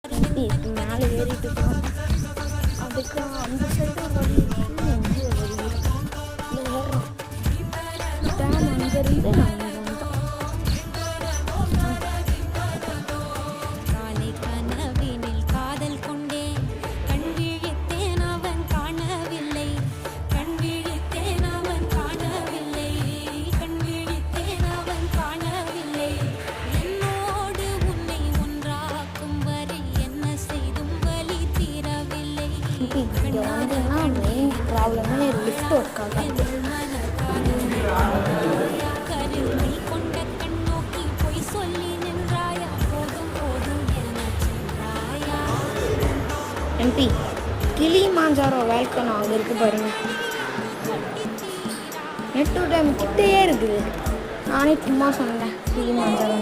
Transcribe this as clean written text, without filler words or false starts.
இப்போ மேலே ஏறிட்டு இருக்கோம். அதுக்கு அந்த சைடு வழி இருக்கு, இங்கே வழி இருக்கு. இந்த ஏறுறோம். டேம் அங்கேருந்து நான் இங்கே வந்தோம். இங்கே வந்தீங்கன்னா மெயின் ப்ராப்ளமே லிஃப்ட் ஒர்க் ஆகாது. எம்பி கிளிமாஞ்சாரோ வேல்கனோ அங்கே இருக்குது பாருங்க. நெட்டு டேம் கிட்டேயே இருக்குது. நானே சும்மா சொன்னேன் கிளிமாஞ்சாரோ.